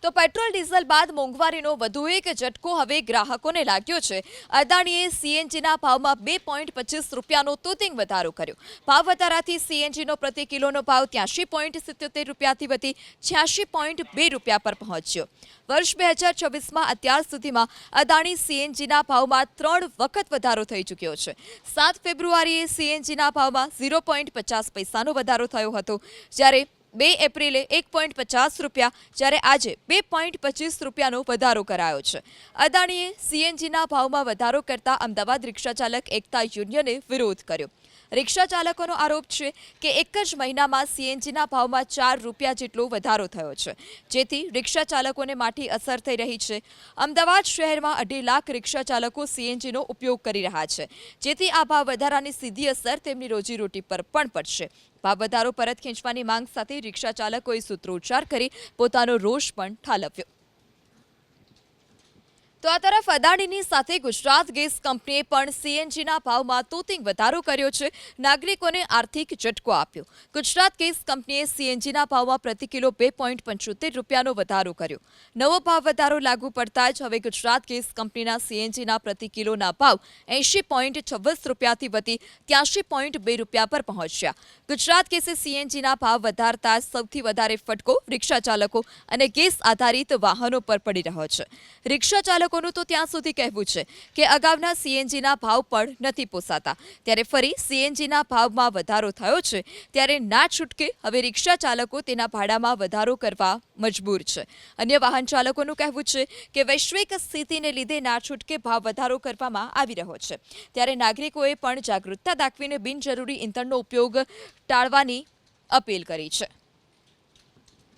તો petrol diesel બાદ મોંઘવારીનો વધુ એક ઝટકો હવે ગ્રાહકોને લાગ્યો છે। અદાણીએ સીએનજીના ભાવમાં 2.25 રૂપિયાનો તોતિંગ વધારો કર્યો। ભાવ વધારાથી સીએનજીનો પ્રતિ કિલોનો ભાવ 83.77 રૂપિયાથી વધી 86.2 રૂપિયા પર પહોંચ્યો। વર્ષ 2024માં અત્યાર સુધીમાં અદાણી સીએનજીના ભાવમાં 3 વખત વધારો થઈ ચૂક્યો છે। 7 ફેબ્રુઆરીએ સીએનજીના ભાવમાં 0.50 પૈસાનો વધારો થયો હતો, જ્યારે 2 એપ્રિલે 1.50 રૂપિયા, જ્યારે આજે 2.25 રૂપિયાનો વધારો કરાયો છે। અદાણીએ સીએનજીના ભાવમાં વધારો કરતા અમદાવાદ રિક્ષા ચાલક એકતા યુનિયને વિરોધ કર્યો। રિક્ષા ચાલકોનો આરોપ છે કે એક જ મહિનામાં સીએનજીના ભાવમાં 4 રૂપિયા જેટલો વધારો થયો છે, જેથી રિક્ષા ચાલકોને માઠી અસર થઈ રહી છે। અમદાવાદ શહેરમાં 2.5 લાખ રિક્ષા ચાલકો સીએનજીનો ઉપયોગ કરી રહ્યા છે, જેથી આ ભાવ વધારાની સીધી અસર તેમની રોજીરોટી પર પણ પડશે। ભાવ વધારો પરત ખેંચવાની માંગ સાથે રિક્ષા ચાલકોએ સૂત્રોચ્ચાર કરી પોતાનો રોષ પણ ઠાલવ્યો। તો આ તરફ અદાણીની સાથે ગુજરાત ગેસ કંપનીએ પણ સીએનજીના ભાવમાં તોતિંગ વધારો કર્યો છે, નાગરિકોને આર્થિક ઝટકો આપ્યો। ગુજરાત ગેસ કંપનીએ સીએનજીના ભાવમાં પ્રતિ કિલો 2.75 રૂપિયાનો વધારો કર્યો। નવો ભાવ વધારો લાગુ પડતા જ હવે ગુજરાત ગેસ કંપનીના સીએનજીના પ્રતિ કિલોના ભાવ 80.26 રૂપિયાથી વધી 83.2 રૂપિયા પર પહોંચ્યા। ગુજરાત ગેસે સીએનજીના ભાવ વધારતા સૌથી વધારે ફટકો રિક્ષા ચાલકો અને ગેસ આધારિત વાહનો પર પડી રહ્યો છે। રિક્ષા ચાલકોનું તો ત્યાં સુધી કહેવું છે કે અગાઉના સીએનજીના ભાવ પણ નથી પોસાતા, ત્યારે ફરી સીએનજીના ભાવમાં વધારો થયો છે, ત્યારે ના છૂટકે હવે રિક્ષા ચાલકો તેના ભાડામાં વધારો કરવા મજબૂર છે। અન્ય વાહન ચાલકોનું કહેવું છે કે વૈશ્વિક સ્થિતિને લીધે ના છૂટકે ભાવ વધારો કરવામાં આવી રહ્યો છે, ત્યારે નાગરિકોએ પણ જાગૃતતા દાખવીને બિનજરૂરી ઇંધણનો ઉપયોગ ટાળવાની અપીલ કરી છે।